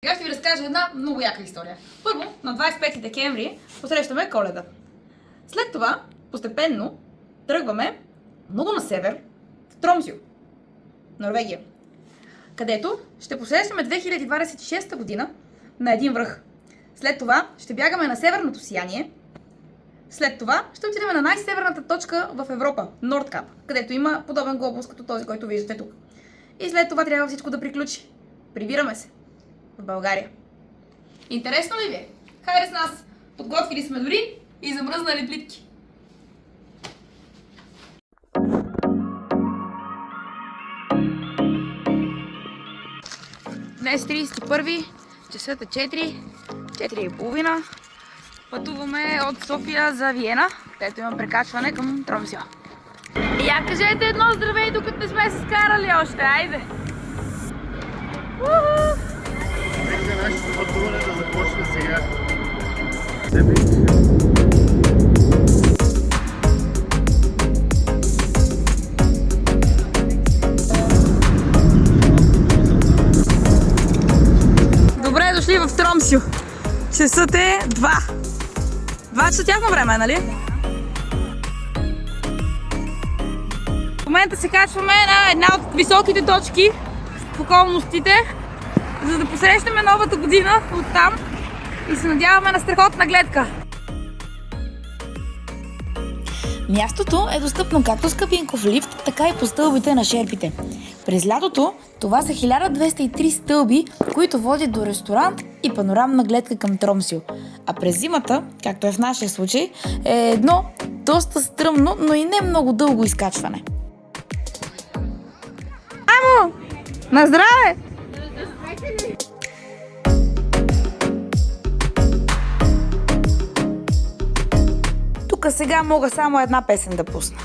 Сега ще ви разкажа една много яка история. Първо, на 25 декември посрещаме Коледа. След това, постепенно, тръгваме много на север, в Тромсю, Норвегия, където ще посрещаме 2026 година на един връх. След това ще бягаме на северното сияние. След това ще отидем на най-северната точка в Европа, Нордкап, където има подобен глобус като този, който виждате тук. И след това трябва всичко да приключи. Прибираме се в България. Интересно ли ви е? Хайде с нас! Подготвили сме дори и замръзнали плитки. Днес 31, часът е 4:30. Пътуваме от София за Виена, където има прекачване към Тромсю. И я кажете едно здравей, докато не сме се скарали още, айде! Нека нашето пътуване да започне сега. Добре дошли в Тромсю. Часът е 2. 2 часа тяхно време, нали? В момента се качваме на една от високите точки в околностите, за да посрещаме новата година оттам и се надяваме на страхотна гледка. Мястото е достъпно както с кабинков лифт, така и по стълбите на шерпите. През лятото това са 1203 стълби, които водят до ресторант и панорамна гледка към Тромсю. А през зимата, както е в нашия случай, е едно доста стръмно, но и не много дълго изкачване. Амо! На здраве! Тук сега мога само една песен да пусна.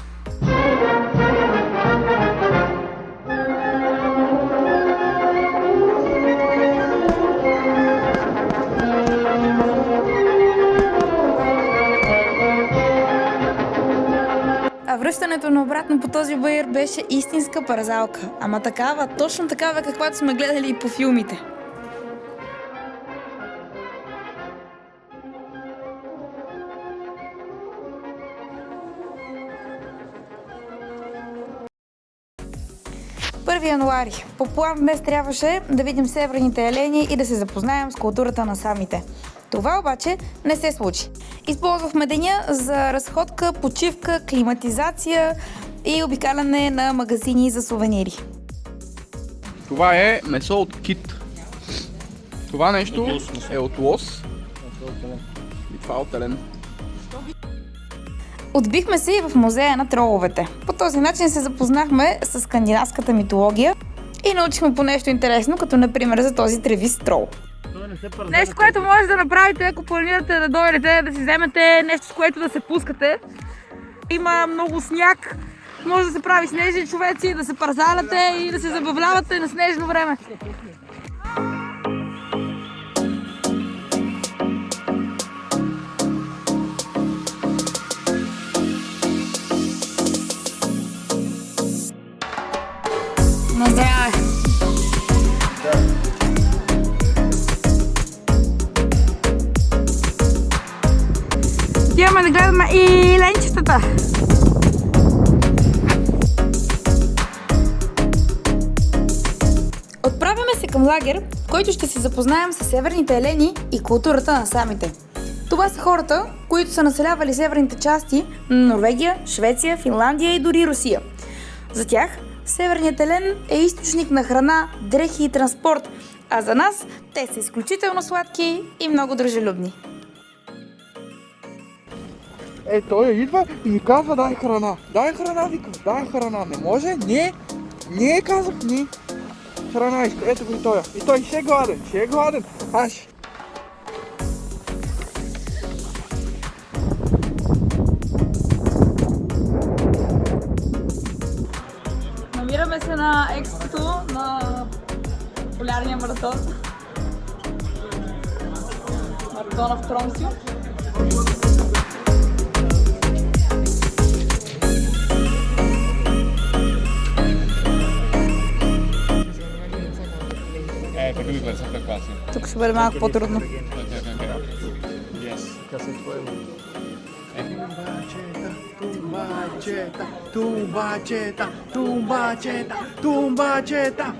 А връщането на обратно по този баир беше истинска парзалка. Ама такава, точно такава, каквато сме гледали и по филмите. Първи януари. По план днес трябваше да видим северните елени и да се запознаем с културата на самите. Това обаче не се случи. Използвахме деня за разходка, почивка, климатизация и обикаляне на магазини за сувенири. Това е месо от кит. Това нещо е от лос. И това от елен. Отбихме се и в музея на троловете. По този начин се запознахме с скандинавската митология и научихме по нещо интересно, като например за този тревис трол. Нещо, което може да направите, ако планирате да дойдете, да си вземете нещо, с което да се пускате. Има много сняг, може да се прави снежни човеци, да се парзаляте и да се забавлявате на снежно време. На здраве! Отиваме да гледаме и ленчетата. Отправяме се към лагер, в който ще се запознаем с северните елени и културата на самите. Това са хората, които са населявали северните части на Норвегия, Швеция, Финландия и дори Русия. За тях северният елен е източник на храна, дрехи и транспорт, а за нас те са изключително сладки и много дружелюбни. Той идва и ми казва дай храна. Дай храна, викам, дай храна. Не може? Не, казах, не. Храна иска, ето го и той. И той ще е гладен, Аш. Намираме се на експото на полярния маратон. Маратона в Тромсю. Така ми гледа, Тук ще бъде малко по-трудно. Тумбачета.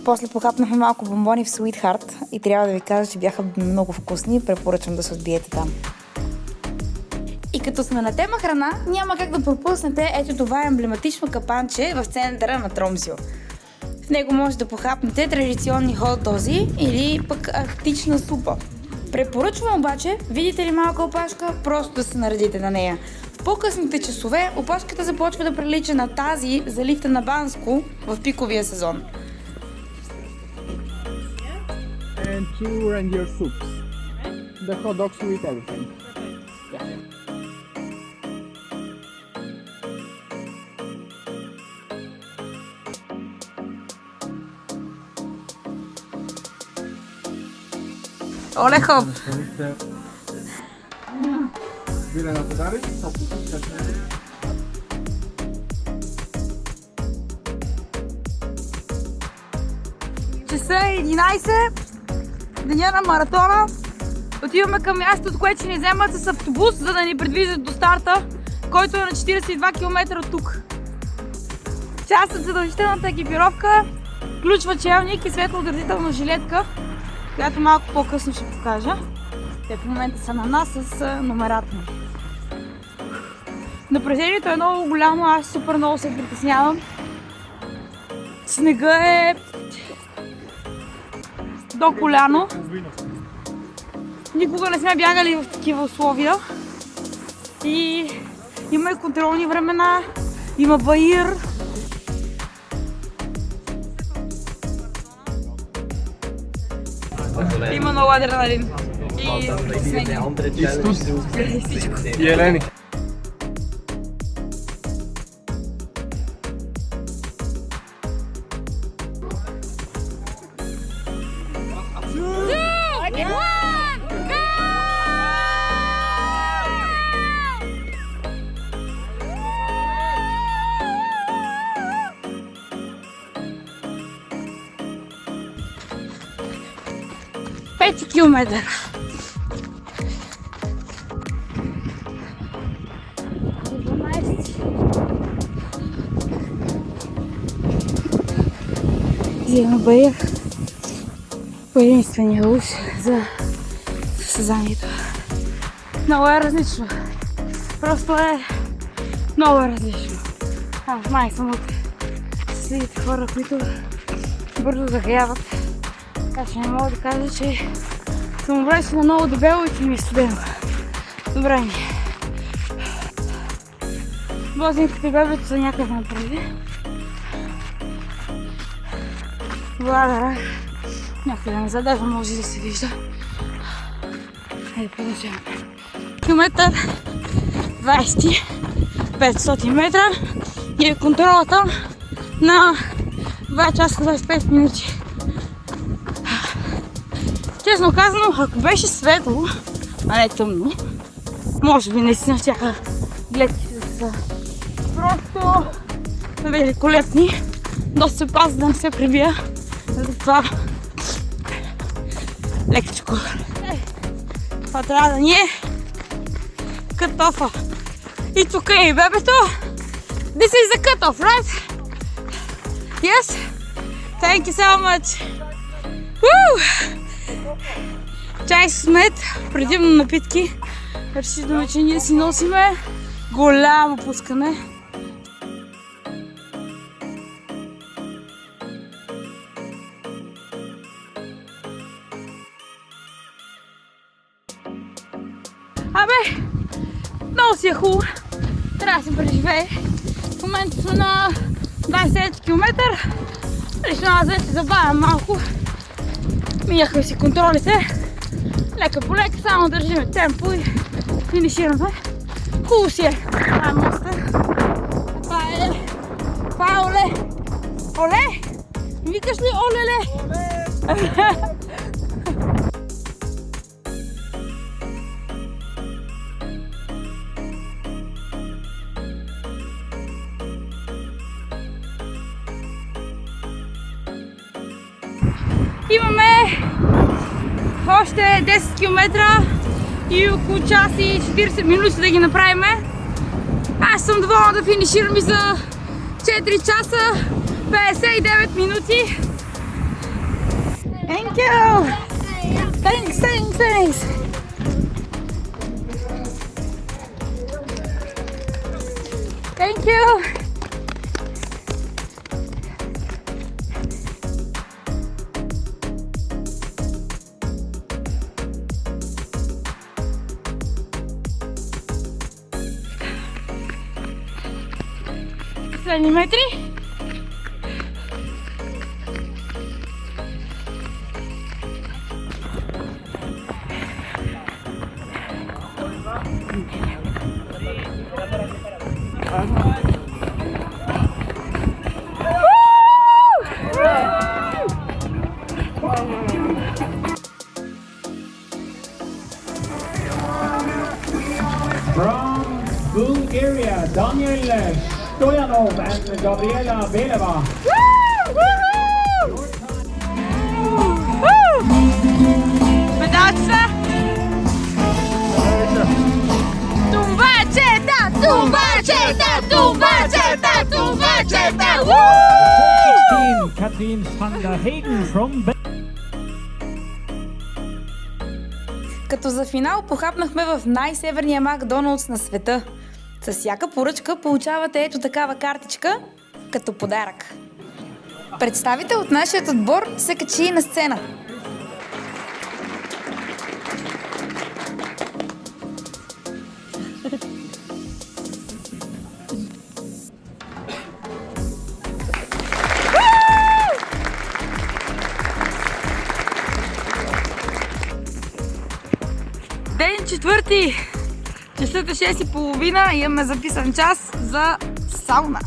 После похапнахме малко бомбони в Sweetheart и трябва да ви кажа, че бяха много вкусни. Препоръчвам да се отбиете там. И като сме на тема храна, няма как да пропуснете ето това емблематично капанче в центъра на Тромсио. В него може да похапнете традиционни хот-дози или пък арктична супа. Препоръчвам обаче, видите ли малка опашка, просто да се наредите на нея. В по-късните часове опашката започва да прилича на тази за лифта на Банско в пиковия сезон. And 2 reindeer soups. The hot dogs with everything. Оле хоп! Часа е 11, деня на маратона. Отиваме към мястото, което ще ни вземат с автобус, за да ни придвижат до старта, който е на 42 км от тук. Част от задължителната екипировка включва челник и светлоотразителна жилетка, която малко по-късно ще покажа. Те в момента са на нас с номерата. Напрежението е много голямо, аз супер много се притеснявам. Снега е до коляно. Никога не сме бягали в такива условия. И има и контролни времена, има баир. Има много адреналин. И снеги. И всичко. И Елени. Пети километър. Взема баир по единствения луч за състезанието. Много е различно. Просто е много различно. Аз май съм от следите хора, които бързо загряват. Така че не мога да кажа, че съм облечена много дебело и че ми е студено. Добре ми. Блазинките бебето са някъде напреди. Владара някъде назад, даже може да се вижда. Хайде, продължаваме. Километър 20, 500 метра и е контролата на 2 часа 25 минути. Честно казано, ако беше светло, а не тъмно, може би наистина щяха гледките да са просто великолепни. Доста се пазя да не се прибия, затова лекичко. Това трябва да ни е катофа. It's okay, бебето. This is the cutoff, right? Yes? Thank you so much. Woo! Чай с мед, предимно напитки. Решително, че ние си носиме голямо пускане. Абе, много си е хубаво. Трябва да се преживее. В момента сме на 27 км. Лично аз вече забавя малко. Минахме си контролите. Лека по лека, само държиме темпо и финишираме. Хубаво си е. Това е моста. Това е оле. Оле? Викаш ли олеле? Имаме още 10 км и около час и 40 минути да ги направим. Аз съм доволна да финиширам и за 4 часа 59 минути. Thank you! Thanks! Thank you! Последни метри. From Bulgaria, Daniel Stoyanov and Gabriela Beleva. Медалчета! Тумбачета! Team Katrin van der Heyden from Като за финал похапнахме в най-северния Макдоналдс на света. С всяка поръчка получавате ето такава картичка като подарък. Представител от нашия отбор се качи на сцена. Ден четвърти. Часът е 6:30 и имаме записан час за сауна.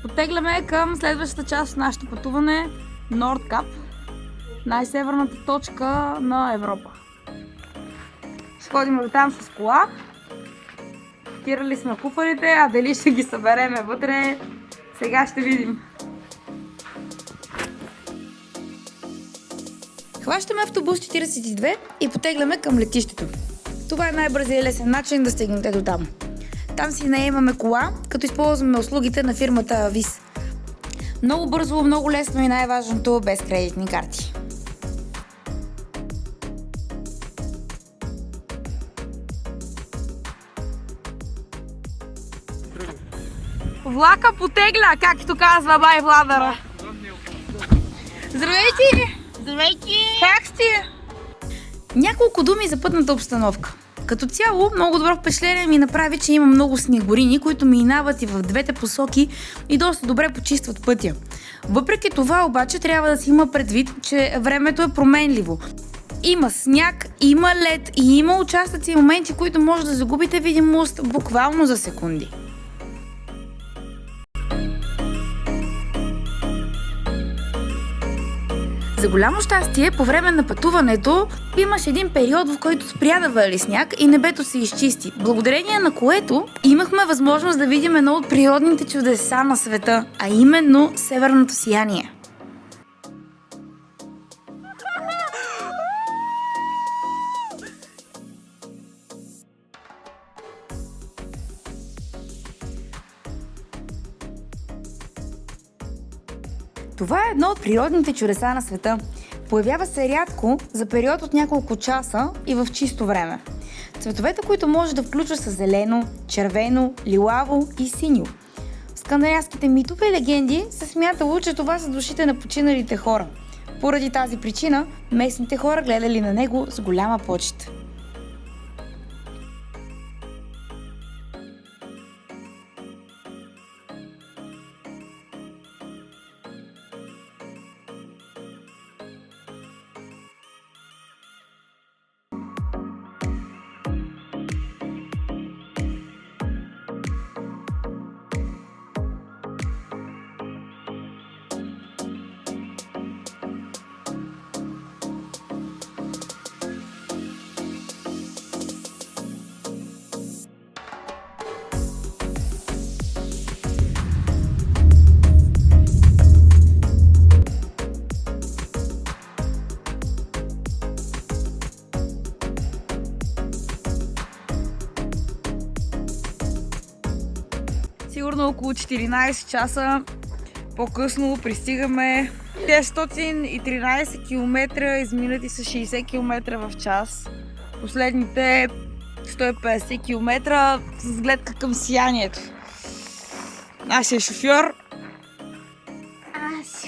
Оттегляме към следващата част от нашето пътуване – Нордкап, най-северната точка на Европа. Ще ходим до там с кола. Паркирали сме куфарите, а дали ще ги събереме вътре, сега ще видим. Хващаме автобус 42 и потегляме към летището. Това е най-бързият и лесен начин да стигнете до там. Там си наемаме кола, като използваме услугите на фирмата ВИС. Много бързо, много лесно и най-важното без кредитни карти. Влака потегля, както казва бай Владара. Здравейте! Здравейте! Как сте? Няколко думи за пътната обстановка. Като цяло, много добро впечатление ми направи, че има много снегорини, които минават и в двете посоки и доста добре почистват пътя. Въпреки това обаче трябва да си има предвид, че времето е променливо. Има сняг, има лед и има участъци и моменти, които може да загубите видимост буквално за секунди. За голямо щастие, по време на пътуването имаше един период, в който спря да вали сняг и небето се изчисти, благодарение на което имахме възможност да видим едно от природните чудеса на света, а именно северното сияние. Това е едно от природните чудеса на света. Появява се рядко за период от няколко часа и в чисто време. Цветовете, които може да включва са зелено, червено, лилаво и синьо. В скандинавските митове и легенди се смятало, че това са душите на починалите хора. Поради тази причина, местните хора гледали на него с голяма почит. на около 14 часа по-късно пристигаме 613 км, изминати с 60 км в час. Последните 150 км с гледка към сиянието. Нашия шофьор. Аз.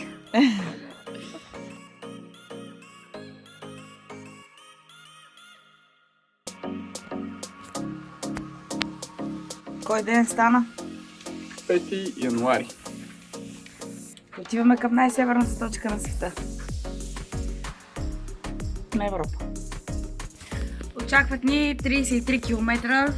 Кой ден стана? 5 януари. Отиваме към най-северната точка на света. На Европа. Очакват ни 33 км.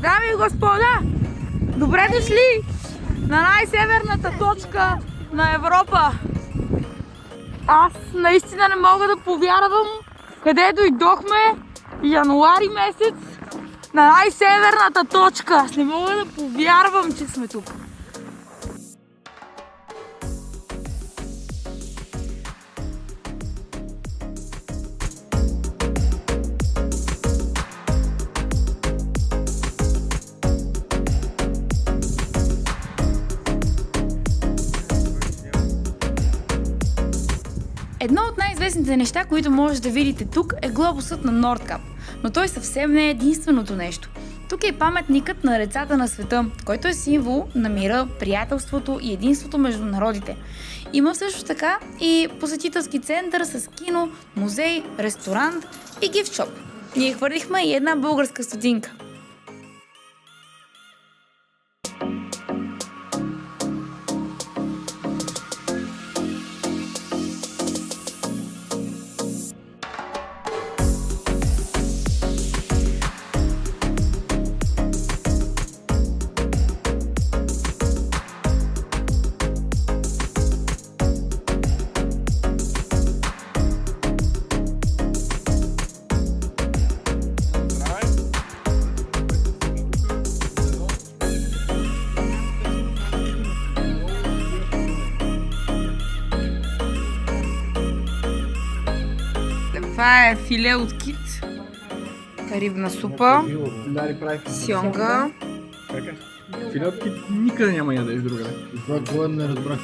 Дами и господа, добре дошли на най-северната точка на Европа. Аз наистина не мога да повярвам къде дойдохме януари месец на най-северната точка. Аз не мога да повярвам, че сме тук. Едно от най-известните неща, които може да видите тук, е глобусът на Нордкап. Но той съвсем не е единственото нещо. Тук е паметникът на децата на света, който е символ на мира, приятелството и единството между народите. Има също така и посетителски център с кино, музей, ресторант и гифтшоп. Ние хвърлихме и една българска стотинка. Това е филе от кит, рибна супа, сьомга. Филетки никъде няма ядеш другаде. Това не разбрах.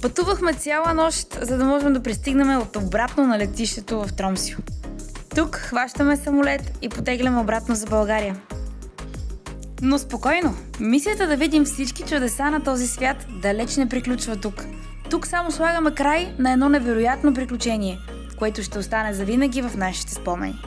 Пътувахме цяла нощ, за да можем да пристигнем обратно на летището в Тромсю. Тук хващаме самолет и потегляме обратно за България. Но спокойно, мисията да видим всички чудеса на този свят далеч не приключва тук. Тук само слагаме край на едно невероятно приключение, което ще остане завинаги в нашите спомени.